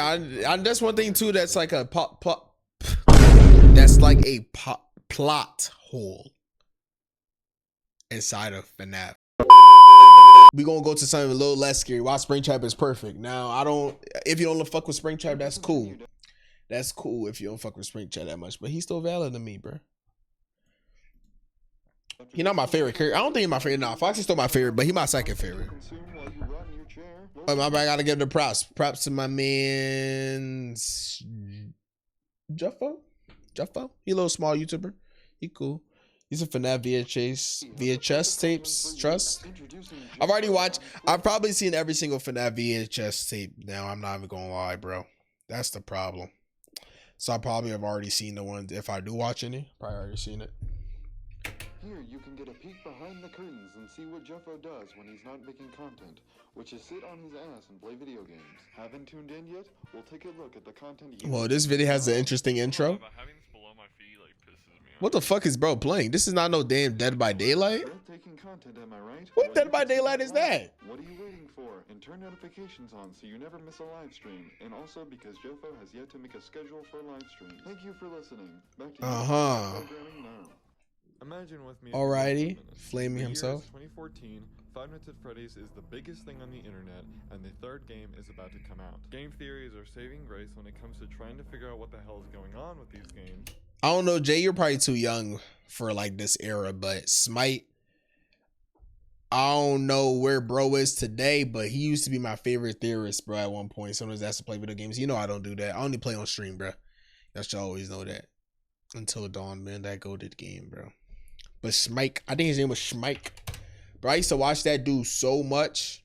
That's one thing too. That's like a that's like a plot hole inside of FNAF. We gonna go to something a little less scary. Why Springtrap is perfect. Now I don't. If you don't fuck with Springtrap, that's cool. That's cool if you don't fuck with Springtrap that much. But he's still valid to me, bro. He's not my favorite character. I don't think he's my favorite. Nah, Fox is still my favorite, but he's my second favorite. Oh, my bad. I gotta give the props. Props to my man Juffo. He a little small YouTuber. He cool. He's a FNAF VHS tapes. Trust. I've probably seen every single FNAF VHS tape now. I'm not even gonna lie, bro. That's the problem. So I probably have already seen the ones. If I do watch any, probably already seen it. Here you can get a peek behind the curtains and see what Jeffo does when he's not making content, which is sit on his ass and play video games. Haven't tuned in yet? We'll take a look at the content. Well, this video has an interesting intro. What the fuck is bro playing? This is not no damn Dead by Daylight. Content, am I right? What Dead by Daylight is that? What are you waiting for? And turn notifications on so you never miss a live stream. And also because Jofo has yet to make a schedule for a live stream. Thank you for listening. Back to programming now. Imagine with me. Alrighty, flaming himself. 2014, Five Nights at Freddy's is the biggest thing on the internet, and the third game is about to come out. Game theories are saving grace when it comes to trying to figure out what the hell is going on with these games. I don't know, Jay, you're probably too young for like this era, but Smite, I don't know where bro is today, but he used to be my favorite theorist, bro, at one point. Sometimes that's to play video games. You know I don't do that. I only play on stream, bro. Y'all should always know that. Until Dawn, man, that goated game, bro. But Smike, I think his name was Smike. Bro, I used to watch that dude so much.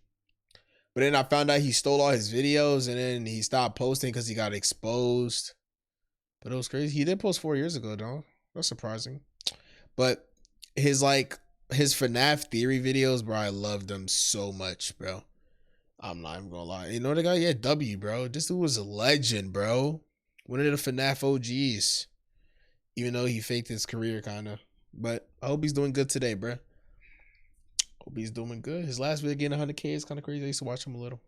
But then I found out he stole all his videos and then he stopped posting because he got exposed. But it was crazy. He did post 4 years ago, though. That's surprising. But his FNAF theory videos, bro, I loved them so much, bro. I'm not even gonna lie. You know the guy? Yeah, W, bro. This dude was a legend, bro. One of the FNAF OGs. Even though he faked his career, kind of. But I hope he's doing good today, bro. Hope he's doing good. His last video getting 100K is kind of crazy. I used to watch him a little.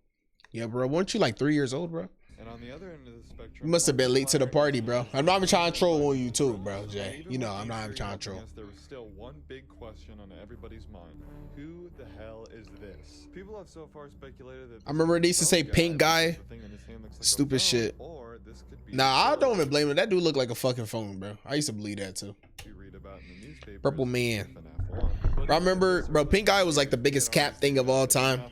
Yeah, bro. Weren't you like 3 years old, bro? And on the other end of the spectrum, You must have been late to the party, bro. I'm not even trying to troll on you too, bro, Jay. You know I'm not even trying to troll. There was still one big question on everybody's mind. Who the hell is this? People have so far speculated that I remember they used to say pink guy. Stupid shit. Nah, I don't even blame him. That dude looked like a fucking phone, bro. I used to believe that too. Purple man. Bro, I remember, bro, pink guy was like the biggest cap thing of all time.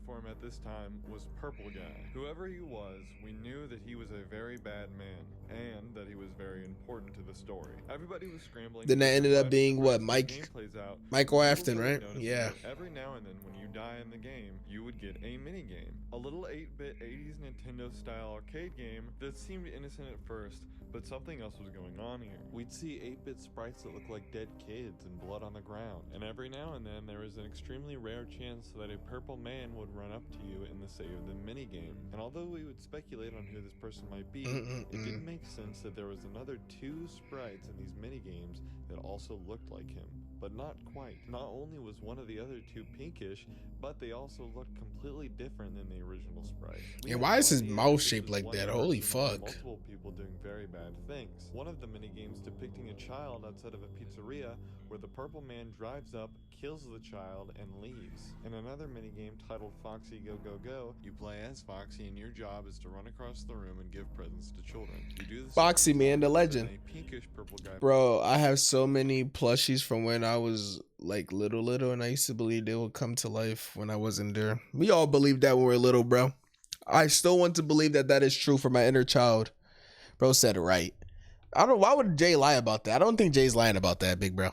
For him at this time was Purple Guy. Whoever he was, we knew that he was a very bad man and that he was very important to the story. Everybody was scrambling. Then that ended up being what, Michael Afton, right? Yeah. Every now and then when you die in the game, you would get a mini game, a little 8-bit 80s Nintendo style arcade game that seemed innocent at first, but something else was going on here. We'd see 8-bit sprites that looked like dead kids and blood on the ground, and every now and then there was an extremely rare chance that a purple man would run up to you in the Save the minigame. And although we would speculate on who this person might be, it didn't make sense that there was another 2 sprites in these minigames that also looked like him. But not quite. Not only was one of the other 2 pinkish, but they also looked completely different than the original sprite. And why is his mouth shaped like that? Holy fuck. Multiple people doing very bad things. One of the minigames depicting a child outside of a pizzeria where the purple man drives up, kills the child, and leaves. In another minigame titled Foxy Go Go Go, you play as Foxy and your job is to run across the room and give presents to children. You do this Foxy, man, the legend. Purple guy. Bro, I have so many plushies from when I was like little, and I used to believe they would come to life when I wasn't there. We all believed that when we were little, bro. I still want to believe that that is true for my inner child. Bro said it right. I don't. Why would Jay lie about that? I don't think Jay's lying about that, big bro.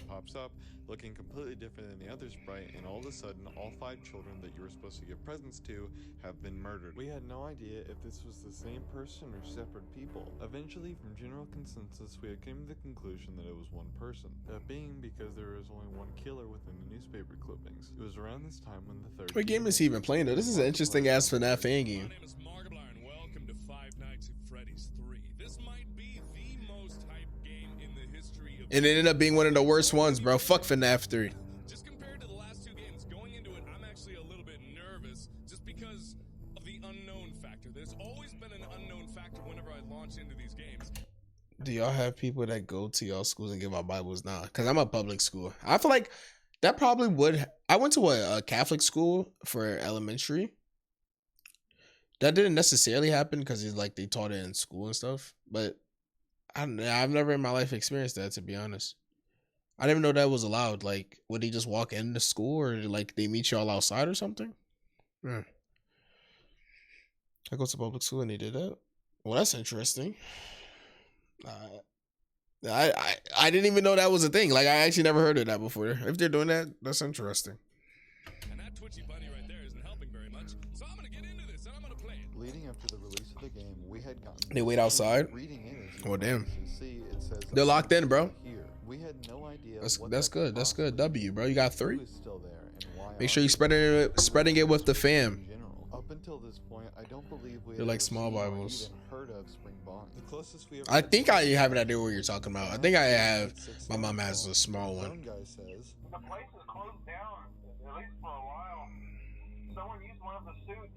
Pops up looking completely different than the other sprite, and all of a sudden all 5 children that you were supposed to give presents to have been murdered. We had no idea if this was the same person or separate people. Eventually, from general consensus, we had come to the conclusion that it was one person. That being because there was only one killer within the newspaper clippings. It was around this time when the third... What game is he even playing though? This is an interesting ass FNAF fan game. My name is Markiplier and welcome to Five Nights at Freddy's 3. This might be the most hyped game in the history of... And it ended up being one of the worst ones, bro. Fuck FNAF 3. Just compared to the last 2 games, going into it, I'm actually a little bit nervous because of the unknown factor. There's always been an unknown factor whenever I launch into these games. Do y'all have people that go to y'all schools and give out Bibles? Nah, because I'm a public school. I feel like that probably would. I went to a Catholic school for elementary. That didn't necessarily happen because it's like they taught it in school and stuff. But I've never in my life experienced that, to be honest. I didn't even know that was allowed. Like, would they just walk into school or like they meet y'all outside or something? I go to public school and they did that. Well, that's interesting. I didn't even know that was a thing. Like, I actually never heard of that before. If they're doing that, that's interesting. And that twitchy bunny right there isn't helping very much. So I'm gonna get into this and I'm gonna play it. Leading up to the release of the game, we had gotten. They wait outside. Reading in, as you Oh, damn. see, it says They're locked in, bro. Here. We had no idea. That's what good. that could That's good. possibly W, bro. You got be. 3. Who is still there and why Make are sure you they? spreading it with the fam. In general. Up until this point, I don't believe we They're had like ever small seen or Bibles. even heard of Spring Bonnie. The closest we ever I got think to I it have an idea what you're talking about. I think I have. My mom has a small Phone one. guy says, The place is closed down, at least for a while. Someone used one of the suits.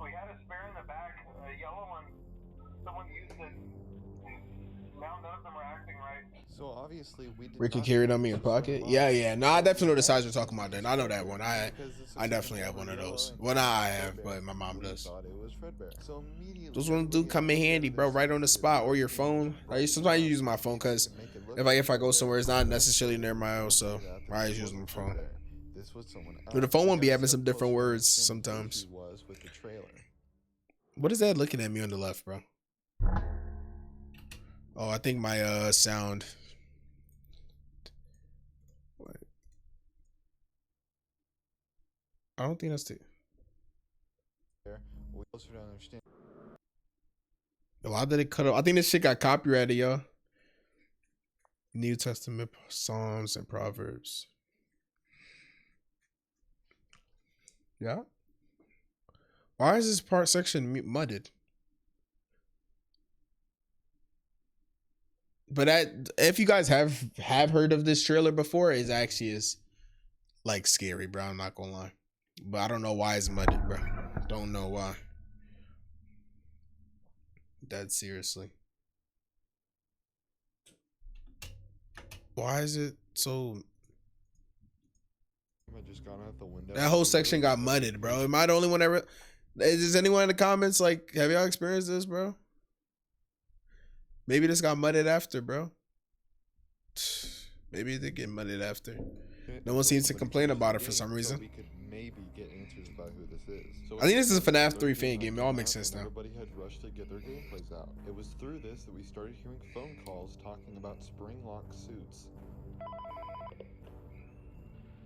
We had a spare in the back, a yellow one. Someone used it. Now none of them are acting right. so obviously we did Ricky not carried know on me in this was pocket. Spring Yeah, Bonnie. yeah. No, I definitely know the size you're talking about. Then I know that one. Because the I suit definitely was have one of yellow those. and Well, nah, I Fredbear. have, but my mom We does. thought it was Fredbear. So immediately Those ones do come in handy, bro. Right on the spot or your phone. Like, sometimes you use my phone because if I go somewhere, it's not necessarily near my house, so I just use my phone. This was someone But the else. phone We won't be got having so some different close to words understanding who sometimes. he was with the trailer. What is that looking at me on the left, bro? Oh, I think my sound. What? I don't think that's the. We also don't understand. Why did it cut off? I think this shit got copyrighted, y'all. New Testament, Psalms, and Proverbs. Yeah. Why is this part section mudded? But if you guys have heard of this trailer before, it actually is like scary, bro. I'm not gonna lie, but I don't know why it's mudded, bro. Don't know why. Dead seriously. Why is it so? I just gone out the window. That whole section got mudded, bro. Am I the only one ever? Is anyone in the comments like, have y'all experienced this, bro? Maybe this got mudded after, bro. Maybe they get mudded after. No one seems to complain about it for some reason. So we could maybe get answers about who this is. So I think this is a FNAF 3 Thursday fan game. It all makes sense now. Everybody had rushed to get their gameplays out. It was through this that we started hearing phone calls talking about spring lock suits.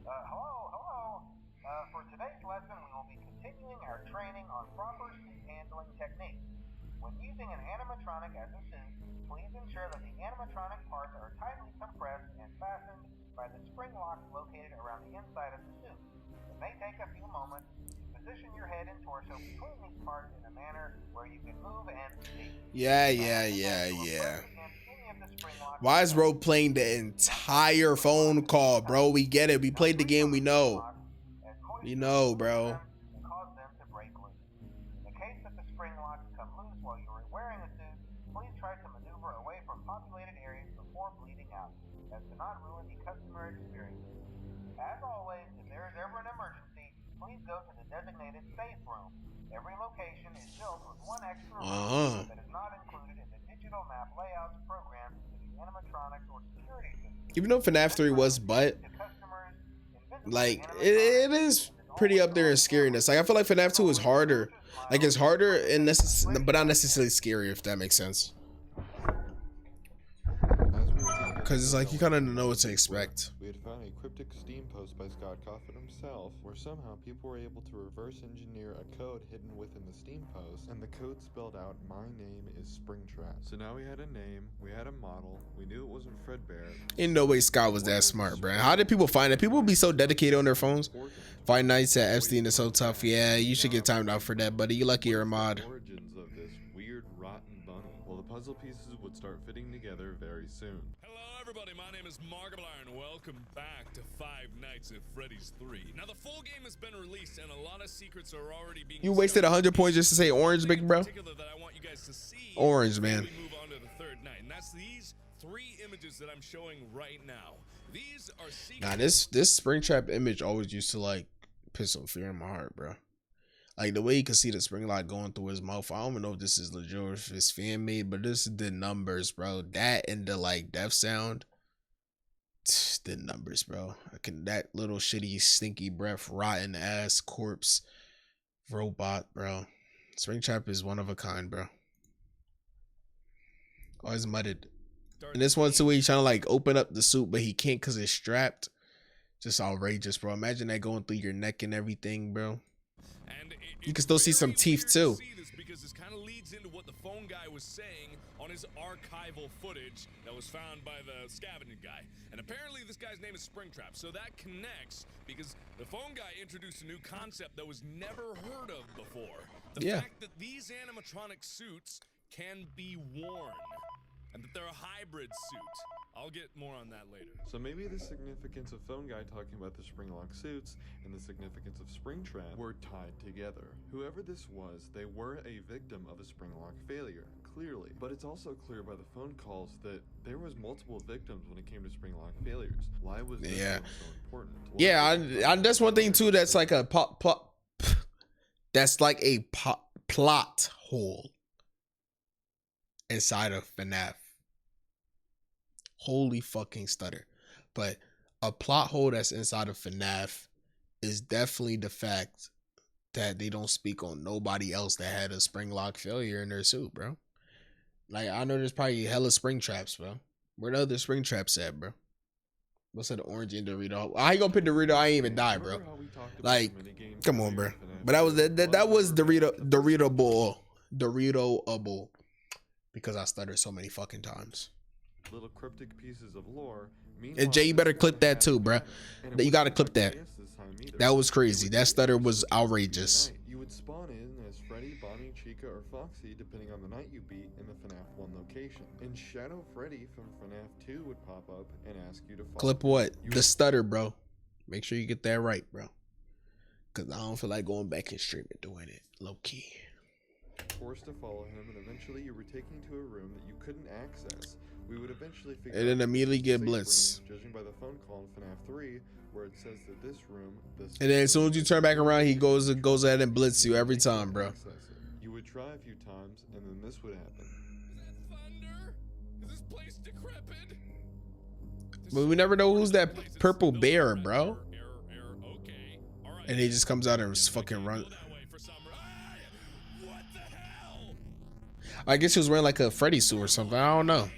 Hello. For today's lesson, we will be continuing our training on proper suit handling techniques. When using an animatronic as a suit, please ensure that the animatronic parts are tightly compressed and fastened by the spring locks located around the inside of the suit. It may take a few moments to position your head and torso between these parts in a manner where you can move and see. Yeah. Why is Ro playing the entire phone call, bro? We get it. We played the game. We know. We know, bro. Cause them to break loose. In the case that the spring locks come loose while you are wearing a suit, please try to maneuver away from populated areas before bleeding out, as to not ruin the customer experience. As always, if there is ever an emergency, please go to the designated safe room. Every location is built with one extra room that is not included in the digital map layouts programmed into the animatronics or security system. Even though FNAF 3 was like it is pretty up there in scariness. Like I feel like FNAF 2 is harder. Like it's harder and but not necessarily scary, if that makes sense. Because it's like you kind of know what to expect. We had found a cryptic Steam post by Scott Coffin himself, where somehow people were able to reverse engineer a code hidden within the Steam post, and the code spelled out, "My name is Springtrap." So now we had a name, we had a model, we knew it wasn't Fredbear. In no way Scott was that smart, bro. How did people find it? People be so dedicated on their phones. Five Nights at Epstein is so tough. Yeah, you should get timed out for that, buddy. You lucky you're a mod. Origins of this weird rotten bunny. Well, the puzzle pieces would start fitting together very soon. Hello, everybody, my name is Markiplier, and welcome back to Five Nights at Freddy's 3. Now, the full game has been released, and a lot of secrets are already being You wasted 100 points just to say orange, big bro. that I want you guys to see Orange, man. we move on to the third night, and that's these 3 images that I'm showing right now. These are secrets. Nah, this Springtrap image always used to like piss some fear in my heart, bro. Like the way you can see the spring lock going through his mouth. I don't even know if this is legit or if it's fan made, but this is the numbers, bro. That and the like death sound. The numbers, bro. That little shitty stinky breath, rotten ass corpse robot, bro. Springtrap is one of a kind, bro. Always mudded. And this one too, he's trying to like open up the suit, but he can't because it's strapped. Just outrageous, bro. Imagine that going through your neck and everything, bro. And you can still see some teeth too. Because this kind of leads into what the phone guy was saying on his archival footage that was found by the scavenging guy. And apparently this guy's name is Springtrap, so that connects because the phone guy introduced a new concept that was never heard of before. The fact that these animatronic suits can be worn. And that they're a hybrid suit. I'll get more on that later. So maybe the significance of Phone Guy talking about the Springlock suits and the significance of Springtrap were tied together. Whoever this was, they were a victim of a Springlock failure, clearly. But it's also clear by the phone calls that there was multiple victims when it came to Springlock failures. Why was this one so important? Well, that's one thing too. That's like a that's like a plot hole inside of FNAF. Holy fucking stutter. But a plot hole that's inside of FNAF is definitely the fact that they don't speak on nobody else that had a spring lock failure in their suit, bro. Like, I know there's probably hella spring traps, bro. Where the other spring traps at, bro? What's that, the orange and Dorito? How you gonna pick Dorito? I ain't even die, bro. Like, come on, bro. But that was Dorito-able. Because I stuttered so many fucking times. Little cryptic pieces of lore. And Jay, you better clip that too, bro. You gotta clip that. That was crazy. That stutter was outrageous. You would spawn in as Freddy, Bonnie, Chica, or Foxy, depending on the night you beat in the FNAF 1 location. And Shadow Freddy from FNAF 2 would pop up and ask you to follow. Clip what? The stutter, bro. Make sure you get that right, bro. Cause I don't feel like going back and streaming doing it. Low key. Forced to follow him, and eventually you were taken to a room that you couldn't access. We would eventually figure and then immediately get blitzed. Judging by the phone call in FNAF 3, where it says that this room, and then as soon as you turn back around, he goes ahead and blitz you every time, bro. You would try a few times, and then this would happen. Is that thunder? Is this place decrepit? But we never know who's that purple bear, bro. Okay. All right. And he just comes out and fucking runs. What the hell? I guess he was wearing like a Freddy suit or something. I don't know.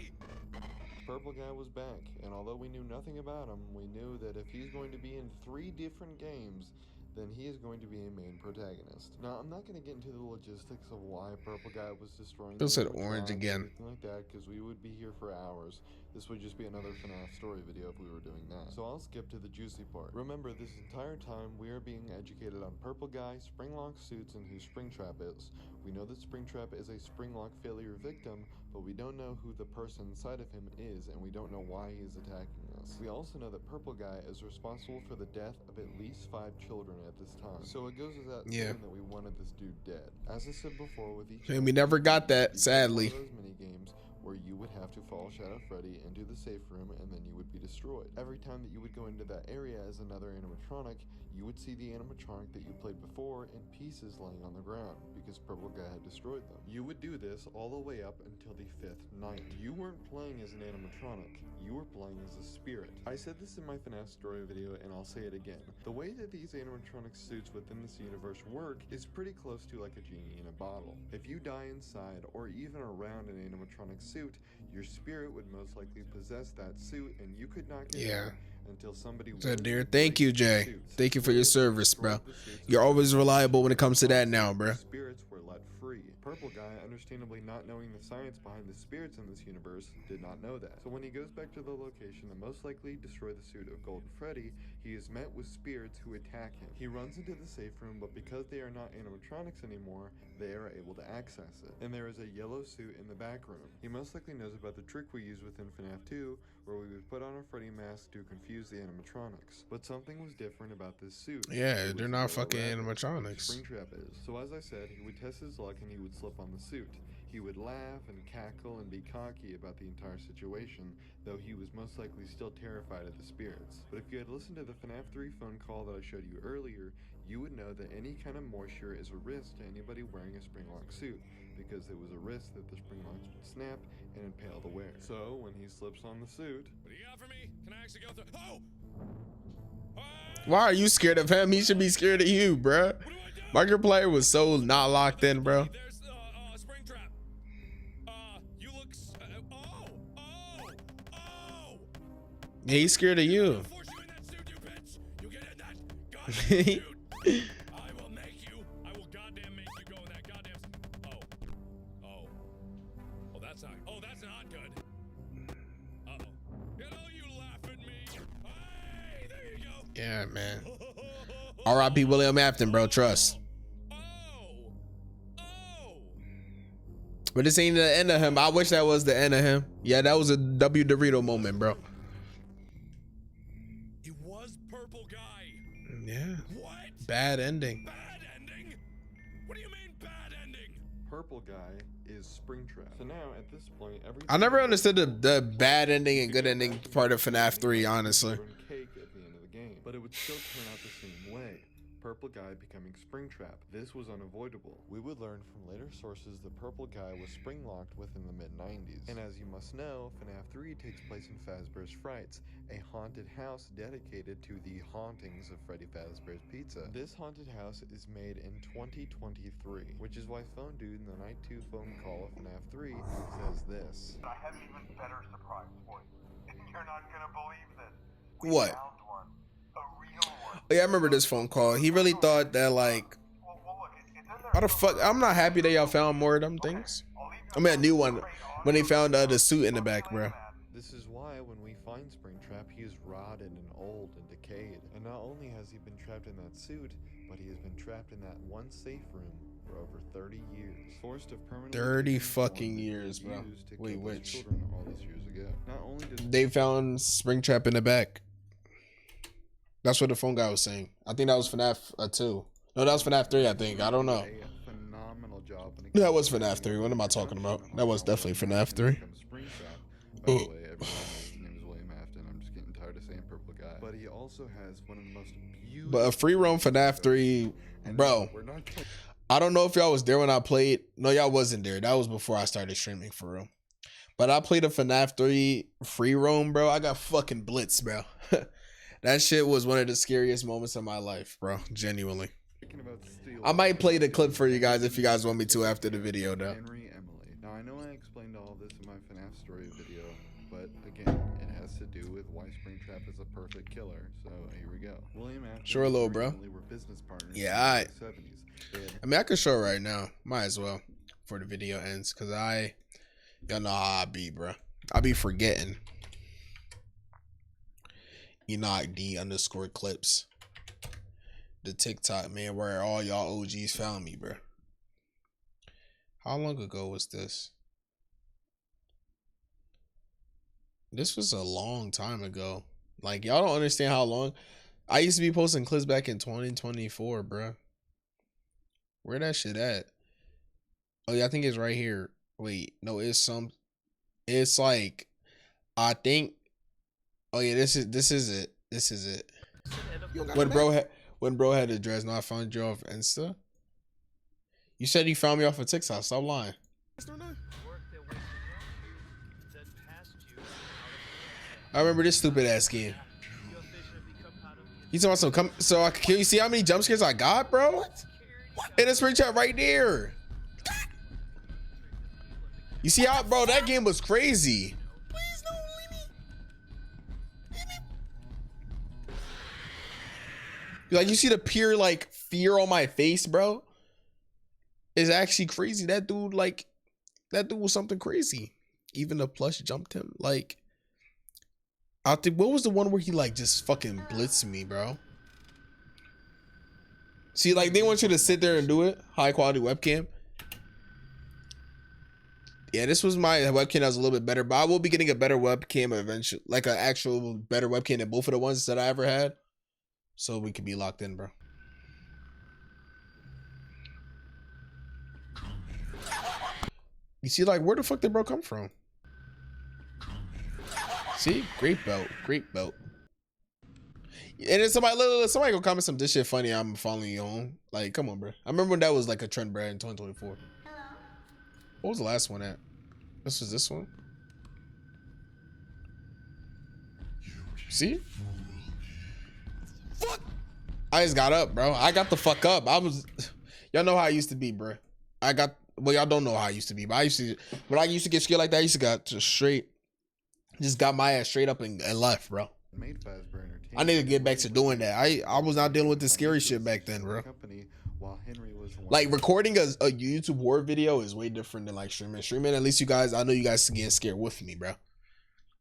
Purple Guy was back, and although we knew nothing about him, we knew that if he's going to be in 3 different games, then he is going to be a main protagonist. Now, I'm not going to get into the logistics of why Purple Guy was destroying Bill said orange again. Like that, because we would be here for hours. This would just be another FNAF story video if we were doing that. So I'll skip to the juicy part. Remember, this entire time we are being educated on Purple Guy, Springlock suits, and who Springtrap is. We know that Springtrap is a Springlock failure victim, but we don't know who the person inside of him is, and we don't know why he is attacking us. We also know that Purple Guy is responsible for the death of at least 5 children at this time. So it goes without saying that we wanted this dude dead. As I said before, with each and we never got that, sadly. those mini games where you would have to follow Shadow Freddy into the safe room and then you would be destroyed. Every time that you would go into that area as another animatronic, you would see the animatronic that you played before in pieces laying on the ground because Purple Guy had destroyed them. You would do this all the way up until the 5th night. You weren't playing as an animatronic, you were playing as a spirit. I said this in my FNAF story video and I'll say it again. The way that these animatronic suits within this universe work is pretty close to like a genie in a bottle. If you die inside or even around an animatronic suit, your spirit would most likely possess that suit and you could not get out until somebody said, dear, thank you, Jay. Thank you for your service, bro. You're always reliable when it comes to that now, bro. Spirits were let free. Purple Guy, understandably not knowing the science behind the spirits in this universe, did not know that. So when he goes back to the location that most likely destroyed the suit of Golden Freddy, he is met with spirits who attack him. He runs into the safe room, but because they are not animatronics anymore, they are able to access it. And there is a yellow suit in the back room. He most likely knows about the trick we use within FNAF 2, where we would put on a Freddy mask to confuse the animatronics. But something was different about this suit. Yeah, they're not fucking animatronics. Springtrap is. So as I said, he would test his luck and he would slip on the suit. He would laugh and cackle and be cocky about the entire situation, though he was most likely still terrified of the spirits. But if you had listened to the FNAF 3 phone call that I showed you earlier, you would know that any kind of moisture is a risk to anybody wearing a spring-lock suit, because it was a risk that the spring locks would snap and impale the wearer. So when he slips on the suit... What do you got for me? Can I actually go through? Oh! Why are you scared of him? He should be scared of you, bruh. Markiplier was so not locked in, bro. There's Springtrap. You look. Yeah, he's scared of you. Force you in that suit, you bitch. You get in that goddamn suit. I will make you. I will goddamn make you go in that goddamn. Oh, that's not. Oh, that's not good. Uh-oh. You know you laugh at me. Hey, there you go. Yeah, man. R.I.P. William Afton, bro. Trust. But this ain't the end of him. I wish that was the end of him. Yeah, that was a W Dorito moment, bro. He was purple guy. Yeah. What? Bad ending. Bad ending? What do you mean bad ending? Purple guy is Springtrap. So now at this point, I never understood the bad ending and good ending part of FNAF 3, honestly. Cake at the end of the game, but it would still turn out the same way. Purple guy becoming Springtrap. This was unavoidable. We would learn from later sources that Purple guy was spring-locked within the mid-90s. And as you must know, FNAF 3 takes place in Fazbear's Frights, a haunted house dedicated to the hauntings of Freddy Fazbear's Pizza. This haunted house is made in 2023, which is why Phone Dude in the Night 2 phone call of FNAF 3 says this. I have an even better surprise for you. You're not gonna believe this. What? Found one. A real one. Oh, yeah, I remember this phone call. He really thought that, like, Well, look, it's in there. how the fuck? I'm not happy that y'all found more of them things. I mean, a new one when they found the suit in the back, bro. This is why when we find Springtrap, he is rotted and old and decayed. And not only has he been trapped in that suit, but he has been trapped in that one safe room for over 30 years. Forced of permanently 30 fucking years, bro. used to Wait, kill his which? children all those years ago. Not only does They found Springtrap in the back. That's what the phone guy was saying. I think that was FNAF 2. No, that was FNAF 3, I think. I don't know. a phenomenal job when it That comes was to FNAF 3. What am I talking about? original That was definitely FNAF 3. becomes Springtrap. By the way, everyone knows his name is William Afton. I'm just getting tired of saying Purple Guy. But he also has one of the most beautiful... But a free roam FNAF 3, bro. We're not gonna... I don't know if y'all was there when I played. No, y'all wasn't there. That was before I started streaming for real. But I played a FNAF 3 free roam, bro. I got fucking blitzed, bro. That shit was one of the scariest moments of my life, bro. Genuinely. I might play the clip for you guys if you guys want me to after the video, though. Henry Emily. Now, I know I explained all this in my FNAF story video, but again, it has to do with why Springtrap is a perfect killer. So here we go. William Afton Sure, and little bro. Emily were business partners Yeah, in alright. the 70s. I mean, I could show it right now. Might as well before the video ends, because y'all know how I be, bro. I be forgetting. Enoch D_clips. The TikTok, man, where all y'all OGs found me, bro. How long ago was this? This was a long time ago. Like, y'all don't understand how long. I used to be posting clips back in 2024, bro. Where that shit at? Oh, yeah, I think it's right here. Wait, no, it's like, I think, oh yeah, this is it. This is it. When bro had the dreads, no, I found you off Insta. You said you found me off of TikTok. Stop lying. I remember this stupid ass game. You talking about some come? So can you see how many jump scares I got, bro? In the Springtrap right there. You see how, bro? That game was crazy. Please don't leave me. Like, you see the pure, like, fear on my face, bro? It's actually crazy. That dude was something crazy. Even the plush jumped him. Like, I think what was the one where he like just fucking blitzed me, bro? See, like they want you to sit there and do it. High quality webcam. Yeah, this was my webcam that was a little bit better, but I will be getting a better webcam eventually, like an actual better webcam than both of the ones that I ever had, so we could be locked in, bro. You see, like, where the fuck did bro come from? See, great belt, great belt. And then somebody go comment some this shit funny. I'm following you on. Like, come on, bro. I remember when that was like a trend, bro, in 2024. Hello. What was the last one at? This was this one. See? Fuck! I just got up, bro. I got the fuck up. Y'all know how I used to be, bro. Well, y'all don't know how I used to be, but when I used to get scared like that, I used to just got my ass straight up and left, bro. I need to get back to doing that. I was not dealing with the scary shit back then, bro. Like recording a YouTube horror video is way different than like streaming. Streaming, at least you guys, I know you guys getting scared with me, bro.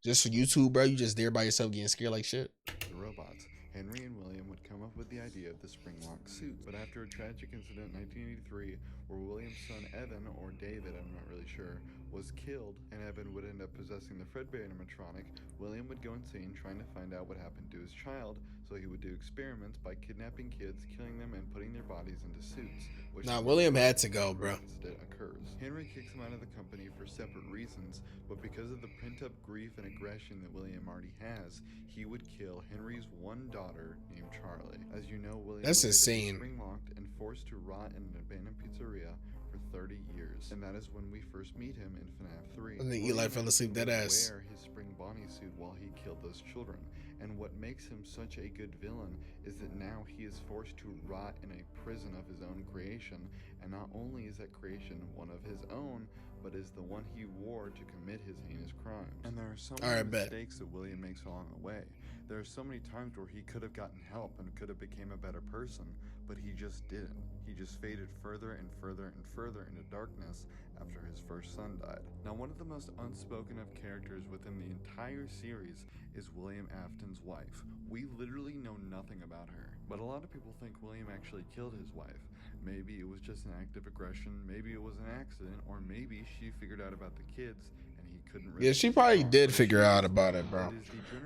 Just for YouTube, bro, you just there by yourself getting scared like shit. The robots, Henry and William would come up with the idea of the spring lock suit, but after a tragic incident in 1983 where William's son Evan, or David, I'm not really sure, was killed, and Evan would end up possessing the Fredbear animatronic, William would go insane trying to find out what happened to his child, so he would do experiments by kidnapping kids, killing them, and putting their bodies into suits. Nah, William had to go, bro. Incident occurs. Henry kicks him out of the company for separate reasons, but because of the pent-up grief and aggression that William already has, he would kill Henry's one daughter named Charlie. As you know, William That's was insane. spring-locked and forced to rot in an abandoned pizzeria for 30 years, and that is when we first meet him in FNAF 3. And then Eli fell asleep dead ass. Wear his spring Bonnie suit while he killed those children, and what makes him such a good villain is that now he is forced to rot in a prison of his own creation, and not only is that creation one of his own, but is the one he wore to commit his heinous crimes. And there are so many mistakes that William makes along the way. There are so many times where he could have gotten help and could have became a better person, but he just didn't. He just faded further and further and further into darkness after his first son died. Now, one of the most unspoken of characters within the entire series is William Afton's wife. We literally know nothing about her, but a lot of people think William actually killed his wife. Maybe it was just an act of aggression, maybe it was an accident, or maybe she figured out about the kids and he couldn't really. Yeah, she probably did figure out about it, bro.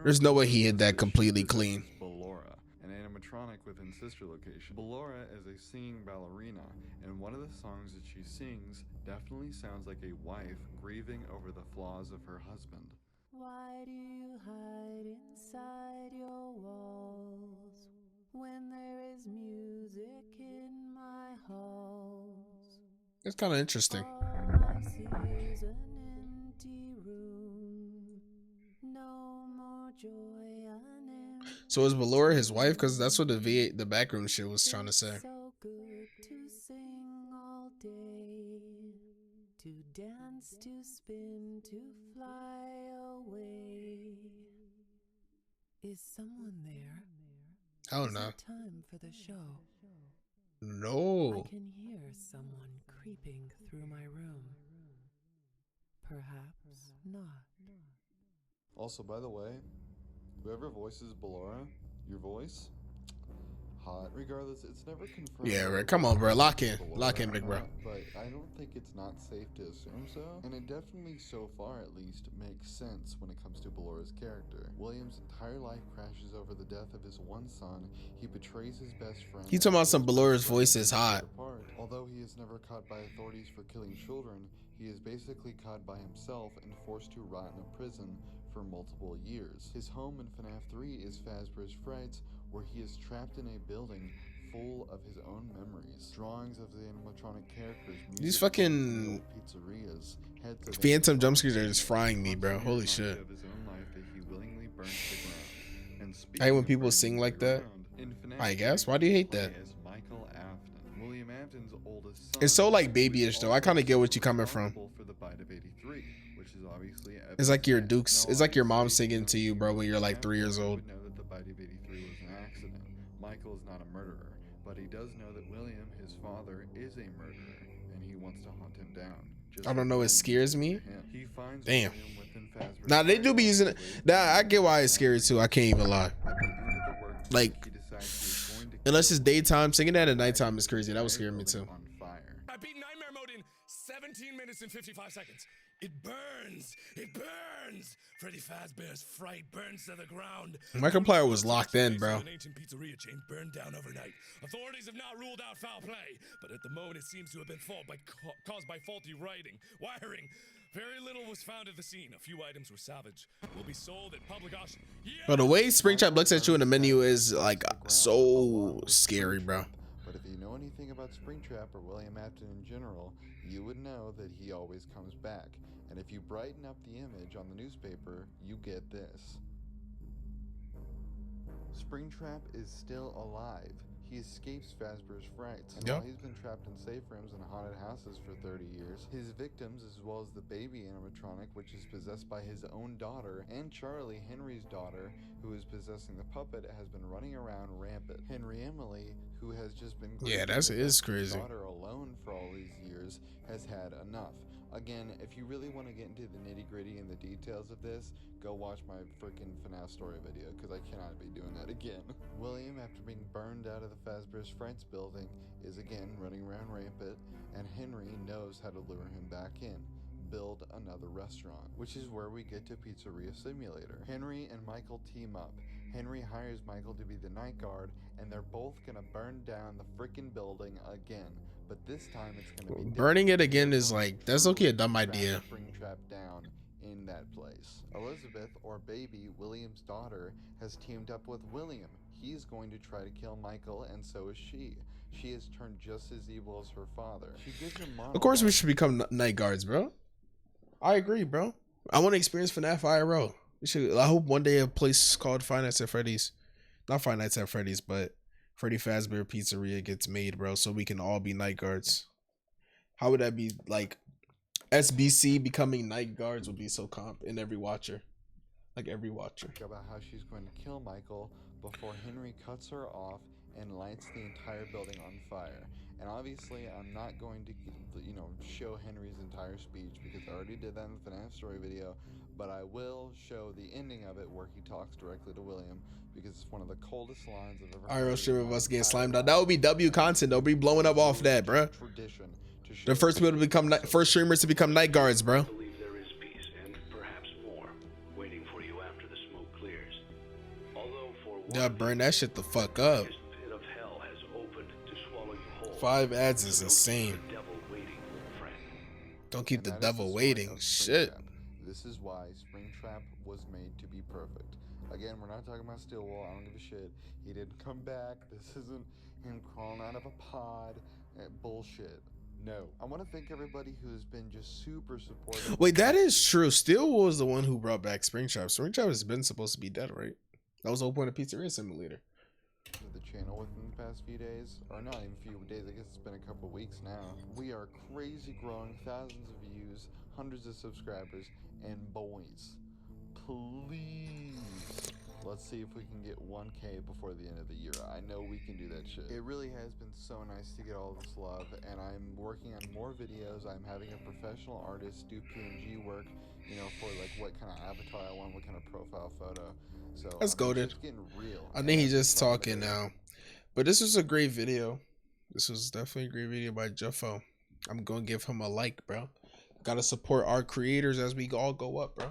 There's no way he hit that completely clean. Ballora, an animatronic within Sister Location. Ballora is a singing ballerina, and one of the songs that she sings definitely sounds like a wife grieving over the flaws of her husband. Why do you hide inside your walls when there is music in my halls? It's kind of interesting. All I see is an empty room. No more joy, an empty. So is Ballora his wife? Because that's what the background shit was trying to say. So good to sing all day, to dance, to spin, to fly away. Is someone there? Oh Is no. it time for the show? No. I can hear someone creeping through my room. Perhaps not. Also, by the way, whoever voices Ballora, your voice, hot. Regardless, it's never confirmed. Yeah, right. Come on, bro. Lock in, big bro. But I don't think it's not safe to assume so. And it definitely, so far at least, makes sense when it comes to Ballora's character. William's entire life crashes over the death of his one son. He betrays his best friend. He talking about some Ballora's voice is hot. Although he is never caught by authorities for killing children, he is basically caught by himself and forced to rot in a prison for multiple years. His home in FNAF 3 is Fazbear's Frights, where he is trapped in a building full of his own memories. Drawings of the animatronic characters, These fucking pizzerias, phantom jump scares are just frying me, bro. Holy shit. I hate when people sing like that. I guess. Why do you hate that? It's so like babyish though. I kind of get what you're coming from. It's like your Dukes. It's like your mom singing to you, bro, when you're like 3 years old. Know that the bite of 83 was an accident. Michael is not a murderer, but he does know that William, his father, is a murderer, and he wants to hunt him down. I don't know, it scares me. He finds Damn. William within Fazbear's Nah, they do be using it. Nah, I get why it's scary too. I can't even lie. At the end of the workday, Like, he decides he's going to unless kill it's daytime, William singing that at by nighttime is setting crazy. That would the scare me building too. on fire. I beat Nightmare Mode in 17 minutes and 55 seconds. It burns! It burns! Freddy Fazbear's Fright burns to the ground. Markiplier was locked in, bro. An ancient pizzeria chain burned down overnight. Authorities have not ruled out foul play, but at the moment it seems to have been caused by faulty wiring. Very little was found at the scene. A few items were salvaged. Will be sold at public auction. Yeah! But the way Springtrap looks at you in the menu is like so scary, bro. But if you know anything about Springtrap or William Afton in general, you would know that he always comes back. And if you brighten up the image on the newspaper, you get this. Springtrap is still alive. He escapes Fazbear's frights. And while he's been trapped in safe rooms and haunted houses for 30 years, his victims, as well as the baby animatronic, which is possessed by his own daughter, and Charlie, Henry's daughter, who is possessing the puppet, has been running around rampant. Henry Emily, who has just been is crazy. daughter alone for all these years, has had enough. Again, if you really want to get into the nitty-gritty and the details of this, go watch my freaking FNAF story video, because I cannot be doing that again. William, after being burned out of the Fazbear's Frights building, is again running around rampant, and Henry knows how to lure him back in. Build another restaurant, which is where we get to Pizzeria Simulator. Henry and Michael team up. Henry hires Michael to be the night guard, and they're both gonna burn down the freaking building again. But this time it's gonna be burning it again is like, that's okay, a dumb idea. Springtrap down in that place. Elizabeth, or Baby, William's daughter, has teamed up with William. He's going to try to kill Michael, and so is she. She has turned just as evil as her father. She gives him Of course we should become night guards, bro. I agree, bro. I want to experience FNAF IRL. We should. I hope one day a place called Five Nights at Freddy's, not Five Nights at Freddy's, but Freddy Fazbear Pizzeria gets made, bro, so we can all be night guards. How would that be? Like SBC becoming night guards would be so comp in every watcher, like every watcher. About how she's going to kill Michael before Henry cuts her off and lights the entire building on fire. And obviously, I'm not going to, show Henry's entire speech because I already did that in the FNAF story video, but I will show the ending of it where he talks directly to William because it's one of the coldest lines I've ever heard. IRL stream of us getting slimed out. That would be W content. They'll be blowing up off that, bro. Tradition to show The first people to become first streamers to become night guards, bro. I believe there is peace and perhaps more waiting for you after the smoke clears. Although for Yeah, burn that shit the fuck up. this pit of hell has opened to swallow you whole. 5 ads is insane. The devil waiting, friend. Don't keep the And that is devil story waiting. of Shit. Springtrap. This is why Springtrap was made to be perfect. Again, we're not talking about Stillwell. I don't give a shit. He didn't come back. This isn't him crawling out of a pod. Bullshit. No. I want to thank everybody who's been just super supportive. Wait, that is true. Stillwell was the one who brought back Springtrap. Springtrap has been supposed to be dead, right? That was the whole point of Pizzeria Simulator. The channel within the past few days, or not even few days, I guess it's been a couple weeks now. We are crazy growing, thousands of views, hundreds of subscribers, and boys, please, let's see if we can get 1K before the end of the year. I know we can do that shit. It really has been so nice to get all this love, and I'm working on more videos. I'm having a professional artist do PNG work, for like what kind of avatar I want, what kind of profile photo. So That's goated. it's getting real. I think he's just talking now. But this was a great video. This was definitely a great video by Jeffo. I'm going to give him a like, bro. Got to support our creators as we all go up, bro.